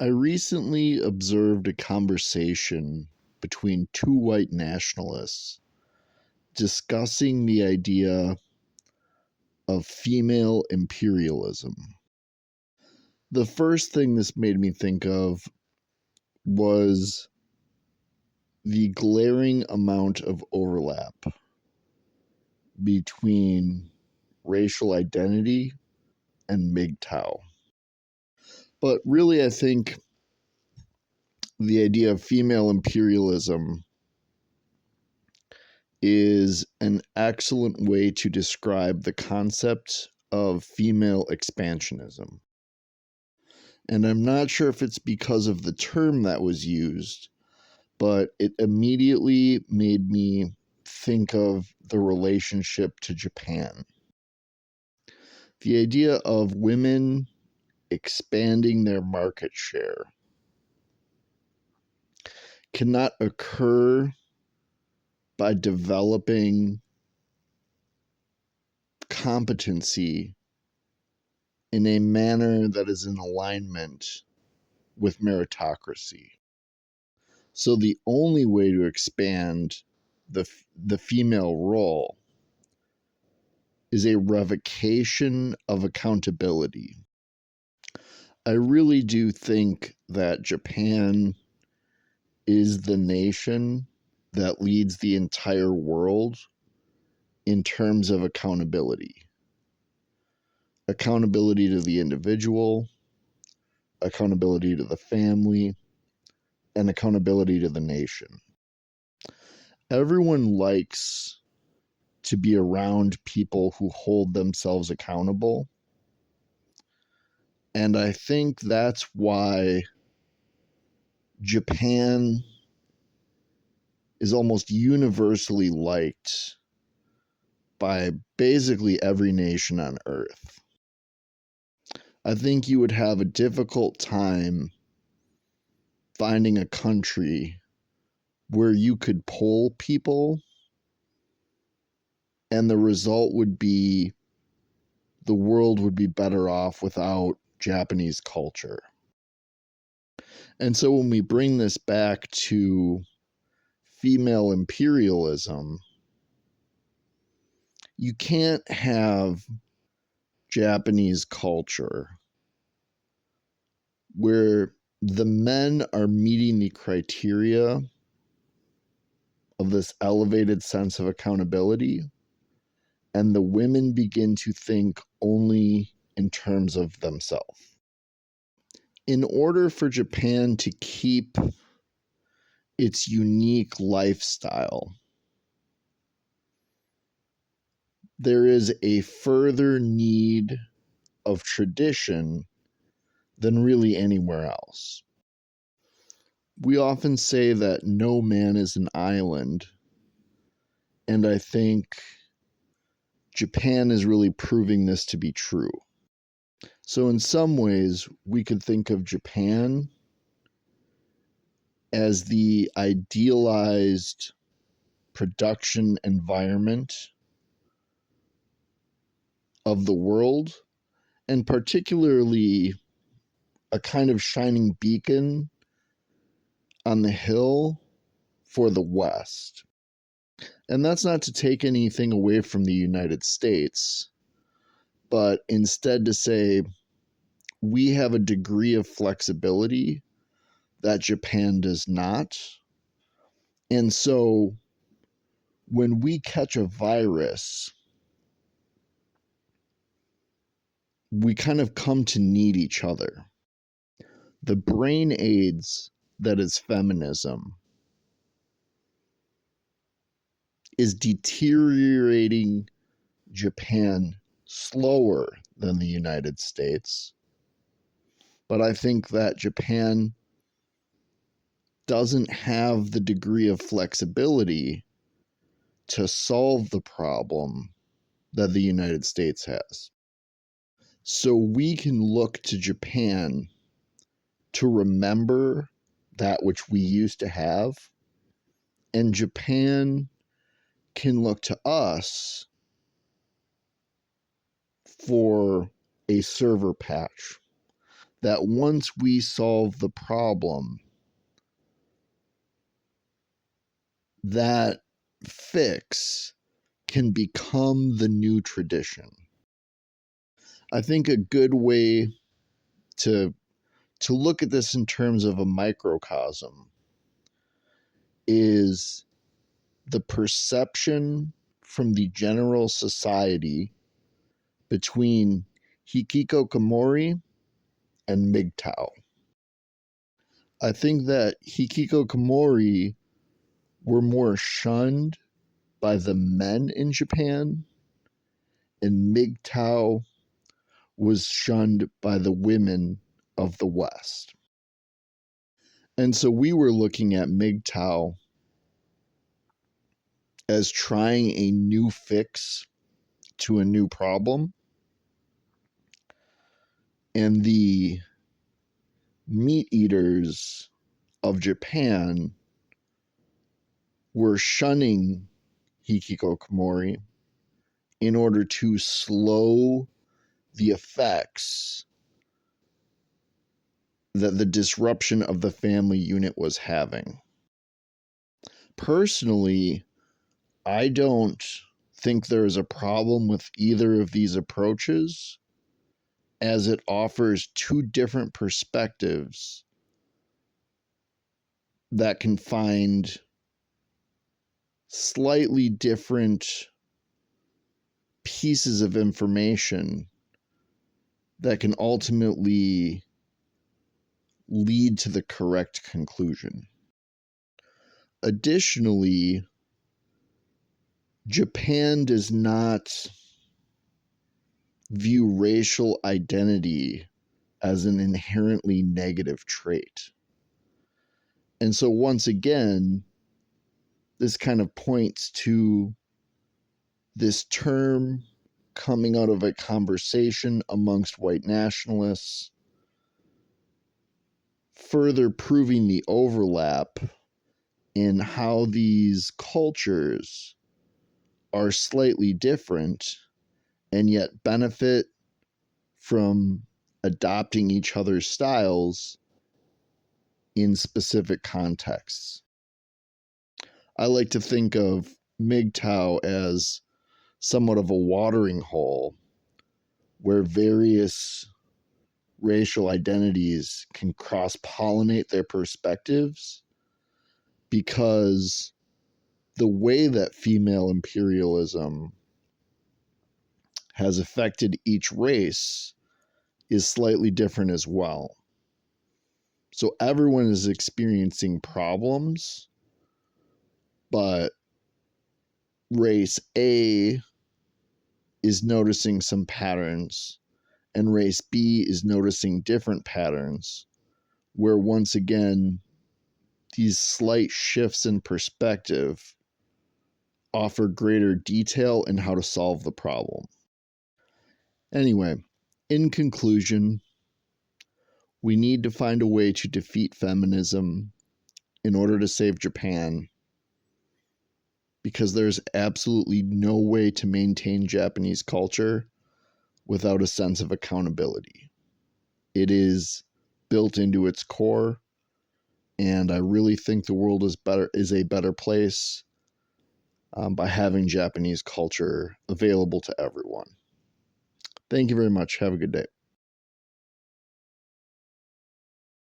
I recently observed a conversation between two white nationalists discussing the idea of female imperialism. The first thing this made me think of was the glaring amount of overlap between racial identity and MGTOW. But really, I think the idea of female imperialism is an excellent way to describe the concept of female expansionism. And I'm not sure if it's because of the term that was used, but it immediately made me think of the relationship to Japan. The idea of women expanding their market share cannot occur by developing competency in a manner that is in alignment with meritocracy. So the only way to expand the female role is a revocation of accountability. I really do think that Japan is the nation that leads the entire world in terms of accountability. Accountability to the individual, accountability to the family, and accountability to the nation. Everyone likes to be around people who hold themselves accountable. And I think that's why Japan is almost universally liked by basically every nation on earth. I think you would have a difficult time finding a country where you could poll people and the result would be the world would be better off without Japanese culture. And so when we bring this back to female imperialism, you can't have Japanese culture where the men are meeting the criteria of this elevated sense of accountability, and the women begin to think only in terms of themselves. In order for Japan to keep its unique lifestyle, there is a further need of tradition than really anywhere else. We often say that no man is an island, and I think Japan is really proving this to be true. So in some ways, we could think of Japan as the idealized production environment of the world, and particularly a kind of shining beacon on the hill for the West. And that's not to take anything away from the United States, but instead to say we have a degree of flexibility that Japan does not. And so when we catch a virus, we kind of come to need each other. The brain AIDS that is feminism is deteriorating Japan slower than the United States. But I think that Japan doesn't have the degree of flexibility to solve the problem that the United States has. So we can look to Japan to remember that which we used to have, and Japan can look to us for a server patch. that once we solve the problem, that fix can become the new tradition. I think a good way to look at this in terms of a microcosm is the perception from the general society between hikikomori and MGTOW. I think that hikikomori were more shunned by the men in Japan, and MGTOW was shunned by the women of the West. And so we were looking at MGTOW as trying a new fix to a new problem. And the meat eaters of Japan were shunning hikikomori in order to slow the effects that the disruption of the family unit was having. Personally, I don't think there is a problem with either of these approaches, as it offers two different perspectives that can find slightly different pieces of information that can ultimately lead to the correct conclusion. Additionally, Japan does not view racial identity as an inherently negative trait. And so once again, this kind of points to this term coming out of a conversation amongst white nationalists, further proving the overlap in how these cultures are slightly different and yet benefit from adopting each other's styles in specific contexts. I like to think of MGTOW as somewhat of a watering hole where various racial identities can cross-pollinate their perspectives, because the way that female imperialism has affected each race is slightly different as well. So everyone is experiencing problems, but race A is noticing some patterns and race B is noticing different patterns, where once again, these slight shifts in perspective offer greater detail in how to solve the problem. Anyway, in conclusion, we need to find a way to defeat feminism in order to save Japan, because there's absolutely no way to maintain Japanese culture without a sense of accountability. It is built into its core, and I really think the world is a better place by having Japanese culture available to everyone. Thank you very much. Have a good day.